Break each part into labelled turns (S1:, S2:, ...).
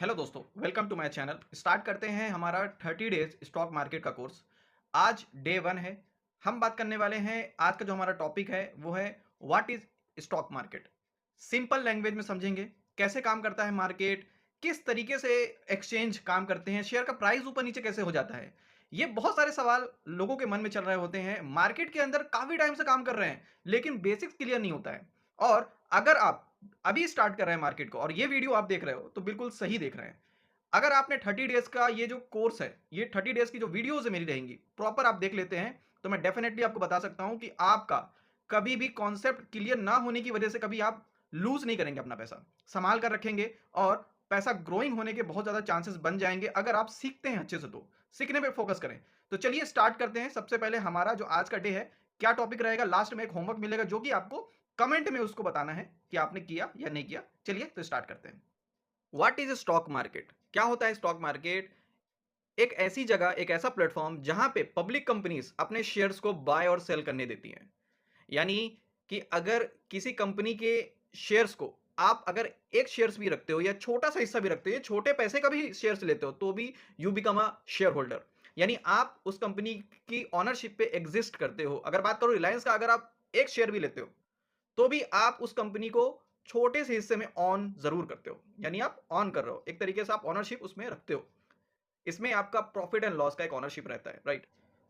S1: Hello दोस्तों, welcome to my channel. Start करते हैं हमारा 30 डेज स्टॉक मार्केट का कोर्स। आज डे 1 है। हम बात करने वाले हैं, आज का जो हमारा टॉपिक है वो है what is stock market. Simple language में समझेंगे कैसे काम करता है मार्केट, किस तरीके से एक्सचेंज काम करते हैं, शेयर का प्राइस ऊपर नीचे कैसे हो जाता है। ये बहुत सारे सवाल लोगों के मन में चल रहे होते हैं, मार्केट के अंदर काफ़ी टाइम से काम कर रहे हैं लेकिन बेसिक्स क्लियर नहीं होता है। और अगर आप अभी स्टार्ट कर रहे हैं मार्केट को और ये वीडियो आप देख रहे हो तो बिल्कुल सही देख रहे हैं। अगर आपने 30 डेज का ये जो कोर्स है, ये 30 डेज की जो वीडियोस है मेरी रहेंगी, प्रॉपर आप देख लेते हैं तो मैं डेफिनेटली आपको बता सकता हूं कि आपका कभी भी कॉन्सेप्ट क्लियर ना होने की वजह से कभी आप लूज नहीं करेंगे, अपना पैसा संभाल कर रखेंगे और पैसा ग्रोइंग होने के बहुत ज्यादा चांसेस बन जाएंगे अगर आप सीखते हैं अच्छे से। तो सीखने पे फोकस करें। तो चलिए स्टार्ट करते हैं। सबसे पहले हमारा जो आज का डे है, क्या टॉपिक रहेगा, लास्ट में एक होमवर्क मिलेगा जो कि आपको कमेंट में उसको बताना है कि आपने किया या नहीं किया। चलिए तो स्टार्ट करते हैं। What is stock market? क्या होता है स्टॉक मार्केट? एक ऐसी जगह, एक ऐसा प्लेटफॉर्म जहां पे पब्लिक कंपनीज अपने शेयर्स को बाय और सेल करने देती हैं। यानी कि अगर किसी कंपनी के शेयर्स को आप अगर एक शेयर्स भी रखते हो या छोटा सा हिस्सा भी रखते हो या छोटे पैसे का भी शेयर्स लेते हो तो भी you become a share holder. यानी आप उस कंपनी की ऑनरशिप पे एग्जिस्ट करते हो। अगर बात करो रिलायंस का, अगर आप एक शेयर भी लेते हो तो भी आप उस कंपनी को छोटे से हिस्से में ऑन जरूर करते हो। यानी आप ऑन कर रहे हो, एक तरीके से आप ऑनरशिप उसमें रखते हो। इसमें आपका प्रॉफिट एंड लॉस का एक ऑनरशिप रहता है, राइट।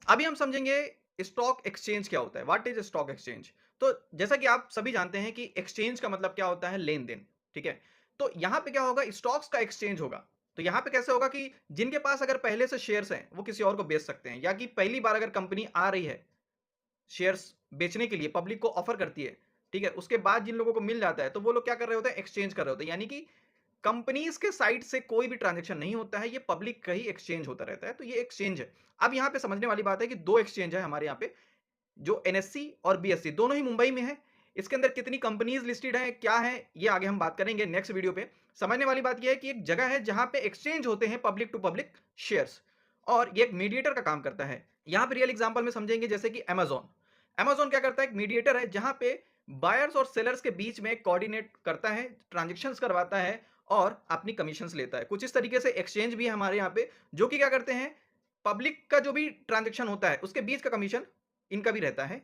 S1: अभी हम समझेंगे स्टॉक एक्सचेंज क्या होता है, व्हाट इज स्टॉक एक्सचेंज। तो जैसा कि आप सभी जानते हैं कि एक्सचेंज का मतलब क्या होता है, लेन देन। ठीक है। तो यहां पे क्या होगा, स्टॉक्स का एक्सचेंज होगा। तो यहां पे कैसे होगा कि जिनके पास अगर पहले से शेयर्स हैं वो किसी और को बेच सकते हैं, या कि पहली बार अगर कंपनी आ रही है शेयर्स बेचने के लिए, पब्लिक को ऑफर करती है, ठीक है, उसके बाद जिन लोगों को मिल जाता है तो वो लोग क्या कर रहे होते हैं, एक्सचेंज कर रहे होते हैं। यानी कि कंपनीज के साइड से कोई भी ट्रांजेक्शन नहीं होता है, ये पब्लिक का ही एक्सचेंज होता रहता है। तो ये एक्सचेंज है। अब यहाँ पे समझने वाली बात है कि दो एक्सचेंज है हमारे यहाँ पे, जो एनएससी और बीएससी, दोनों ही मुंबई में है। इसके अंदर कितनी कंपनीज लिस्टेड है, क्या है, ये आगे हम बात करेंगे नेक्स्ट वीडियो पे। समझने वाली बात यह है कि एक जगह है जहां पे एक्सचेंज होते हैं पब्लिक टू पब्लिक शेयर्स, और ये एक मीडिएटर का काम करता है। यहां पे रियल एग्जांपल में समझेंगे, जैसे कि अमेजोन। अमेजोन क्या करता है, एक मीडिएटर है जहां पे बायर्स और सेलर्स के बीच में कोऑर्डिनेट करता है, ट्रांजेक्शन्स करवाता है और अपनी कमीशंस लेता है। कुछ इस तरीके से एक्सचेंज भी है हमारे यहाँ पे, जो कि क्या करते हैं, पब्लिक का जो भी ट्रांजेक्शन होता है उसके बीच का कमीशन इनका भी रहता है।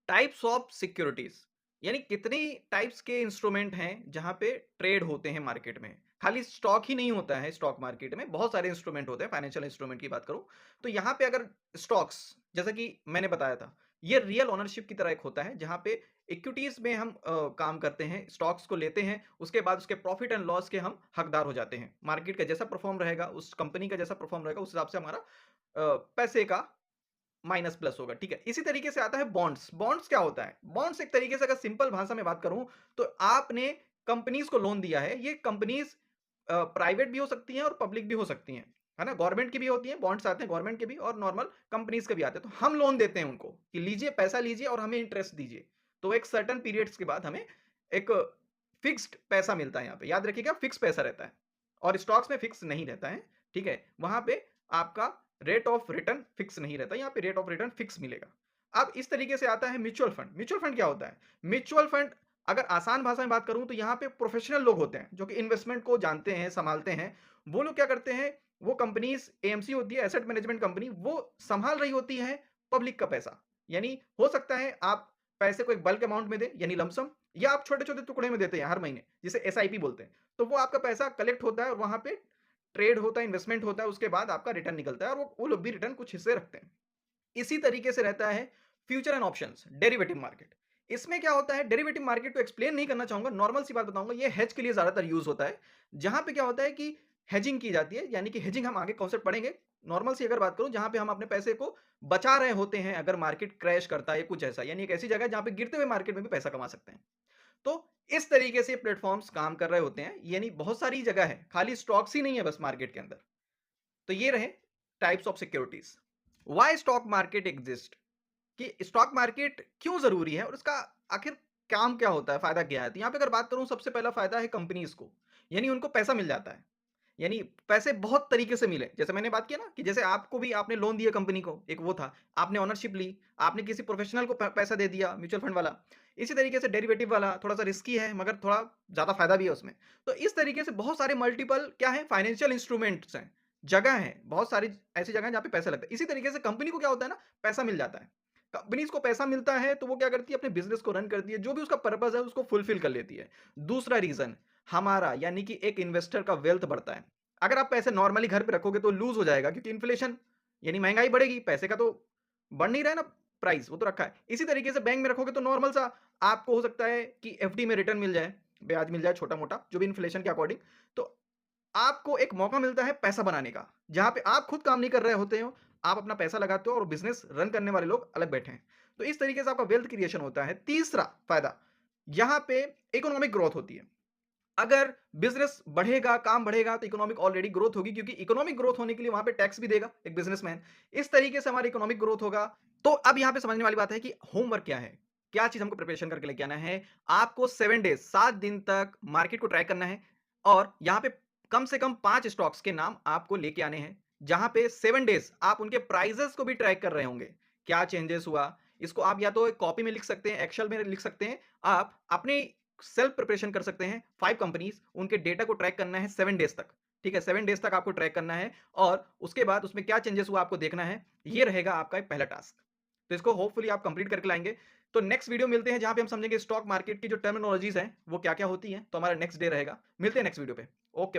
S1: टाइप्स ऑफ सिक्योरिटीज, यानी कितनी टाइप्स के इंस्ट्रूमेंट हैं जहां पे ट्रेड होते हैं मार्केट में। खाली स्टॉक ही नहीं होता है स्टॉक मार्केट में, बहुत सारे इंस्ट्रूमेंट होते हैं। फाइनेंशियल इंस्ट्रूमेंट की बात करूं तो यहाँ पे अगर स्टॉक्स, जैसा कि मैंने बताया था, ये रियल ओनरशिप की तरह एक होता है जहां पे इक्विटीज में हम काम करते हैं, स्टॉक्स को लेते हैं, उसके बाद उसके प्रॉफिट एंड लॉस के हम हकदार हो जाते हैं। मार्केट का जैसा परफॉर्म रहेगा, उस कंपनी का जैसा परफॉर्म रहेगा, उस हिसाब से हमारा पैसे का माइनस प्लस होगा। ठीक है। इसी तरीके से आता है बॉन्ड्स। बॉन्ड्स क्या होता है, बॉन्ड्स एक तरीके से अगर सिंपल भाषा में बात करूं तो आपने कंपनीज को लोन दिया है। ये कंपनीज प्राइवेट भी हो सकती हैं और पब्लिक भी हो सकती हैं, है ना। गवर्नमेंट की भी होती हैं, बॉन्ड्स आते हैं गवर्नमेंट के भी और नॉर्मल कंपनीज के भी आते हैं। तो हम लोन देते हैं उनको कि लीजिए, पैसा लीजिए और हमें इंटरेस्ट दीजिए। तो एक सर्टन पीरियड्स के बाद हमें एक फिक्स्ड पैसा मिलता है। यहाँ पे याद रखिएगा, फिक्स पैसा रहता है और स्टॉक्स में फिक्स नहीं रहता है। ठीक है। वहां पे आपका रेट ऑफ रिटर्न फिक्स नहीं रहता, यहाँ पे रेट ऑफ रिटर्न फिक्स मिलेगा। अब इस तरीके से आता है म्यूचुअल फंड। म्यूचुअल फंड क्या होता है, म्यूचुअल फंड अगर आसान भाषा में बात करूं तो यहाँ पे प्रोफेशनल लोग होते हैं जो कि इन्वेस्टमेंट को जानते हैं, संभालते हैं। वो लोग क्या करते हैं, वो कंपनीज, एएमसी होती है एसेट मैनेजमेंट कंपनी, वो संभाल रही होती है पब्लिक का पैसा। यानी हो सकता है आप पैसे को एक बल्क अमाउंट में दे, यानी लमसम, या आप छोटे छोटे टुकड़े में देते हैं हर महीने, जिसे एसआईपी बोलते हैं। तो वो आपका पैसा कलेक्ट होता है और वहां पे ट्रेड होता है, इन्वेस्टमेंट होता है, उसके बाद आपका रिटर्न निकलता है और वो लोग भी रिटर्न कुछ हिस्से रखते हैं। इसी तरीके से रहता है future and options, derivative market. इसमें क्या होता है, डेरिवेटिव मार्केट को एक्सप्लेन नहीं करना चाहूंगा, नॉर्मल सी बात बताऊंगा। ये हेज के लिए ज्यादातर यूज होता है, जहां पे क्या होता है कि हेजिंग की जाती है। यानी कि हेजिंग हम आगे कॉन्सेप्ट पढ़ेंगे। नॉर्मल सी अगर बात करूं, जहां पे हम अपने पैसे को बचा रहे होते हैं अगर मार्केट क्रैश करता है कुछ ऐसा, यानी एक ऐसी जगह जहां पे गिरते हुए मार्केट में भी पैसा कमा सकते हैं। तो इस तरीके से प्लेटफॉर्म्स काम कर रहे होते हैं। यानी बहुत सारी जगह है, खाली स्टॉक्स ही नहीं है बस मार्केट के अंदर। तो ये रहे types of securities. Why stock market exist, कि स्टॉक मार्केट क्यों जरूरी है और उसका आखिर काम क्या होता है, फायदा क्या है। तो यहां पे अगर बात करूं, सबसे पहला फायदा है कंपनीज को, यानी उनको पैसा मिल जाता है। यानी पैसे बहुत तरीके से मिले। जैसे मैंने बात किया ना कि जैसे आपको भी आपने लोन दिया कंपनी को, एक वो था, आपने ओनरशिप ली, आपने किसी प्रोफेशनल को प पैसा दे दिया म्यूचुअल फंड वाला। इसी तरीके से डेरिवेटिव वाला थोड़ा-सा रिस्की है मगर थोड़ा ज़्यादा फ़ायदा भी है उसमें। तो इस तरीके से बहुत सारे मल्टीपल क्या है फाइनेंशियल इंस्ट्रूमेंट्स हैं, जगह हैं, बहुत सारी ऐसी जगह हैं जहाँ पे पैसा लगता है। इसी तरीके से कंपनी को क्या होता है ना, पैसा मिल जाता है। कंपनीज़ को पैसा मिलता है तो वो क्या करती है अपने बिज़नेस को रन करती है, जो भी उसका पर्पज़ है उसको फुलफ़िल कर लेती है। दूसरा रीज़न हमारा यानी कि एक इन्वेस्टर का वेल्थ बढ़ता है। अगर आप पैसे नॉर्मली घर पे रखोगे तो लूज़ हो जाएगा क्योंकि इन्फ्लेशन यानी महँगाई बढ़ेगी, पैसे का तो बढ़ नहीं रहा है ना प्राइस, वो तो रखा है। इसी तरीके से बैंक में रखोगे तो नॉर्मल सा आपको हो सकता है कि एफडी में रिटर्न मिल जाए, ब्याज मिल जाए छोटा-मोटा, जो भी इन्फ्लेशन के अकॉर्डिंग। तो आपको एक मौका मिलता है पैसा बनाने का, जहाँ पे आप खुद काम नहीं कर रहे होते हो, आप अपना पैसा लगाते हो और बिज़नेस रन करने वाले लोग अलग बैठे हैं। तो इस तरीके से आपका वेल्थ क्रिएशन होता है। तीसरा फ़ायदा, यहाँ पे इकोनॉमिक ग्रोथ होती है। अगर बिज़नेस बढ़ेगा, काम बढ़ेगा तो इकोनॉमिक ऑलरेडी ग्रोथ होगी क्योंकि इकोनॉमिक ग्रोथ होने के लिए वहाँ पे टैक्स भी देगा एक बिज़नेसमैन। इस तरीके से हमारी इकोनॉमिक ग्रोथ होगा। तो अब यहाँ पे समझने वाली बात है कि होमवर्क क्या है? क्या चीज़ हमको प्रिपरेशन करके लेके आना है? आपको 7 डेज़ 7 दिन तक मार्केट को ट्रैक करना है और यहाँ पे कम से कम 5 स्टॉक्स के नाम आपको लेके आने हैं, जहाँ पे 7 डेज़ आप उनके प्राइसेज़ को भी ट्रैक कर रहे होंगे। क्या चेंजेस हुआ? इसको आप या तो एक कॉपी में लिख सकते हैं, एक्सेल में लिख सकते हैं। आप अपनी सेल्फ प्रिपरेशन कर सकते हैं। 5 कंपनीज़ उनके डेटा को ट्रैक करना है 7 डेज़ तक, ठीक है? 7 डेज़ तक आपको ट्रैक करना है और उसके बाद उसमें क्या चेंजेस हुआ आपको देखना है। ये रहेगा आपका एक पहला टास्क। तो इसको होपफुली आप कंप्लीट करके लाएँगे। तो नेक्स्ट वीडियो मिलते हैं जहाँ पे हम समझेंगे स्टॉक मार्केट की जो टर्मिनोलॉजीज़ हैं, वो क्या-क्या होती हैं। तो हमारा नेक्स्ट डे रहेगा। मिलते हैं नेक्स्ट वीडियो पे। Okay, bye.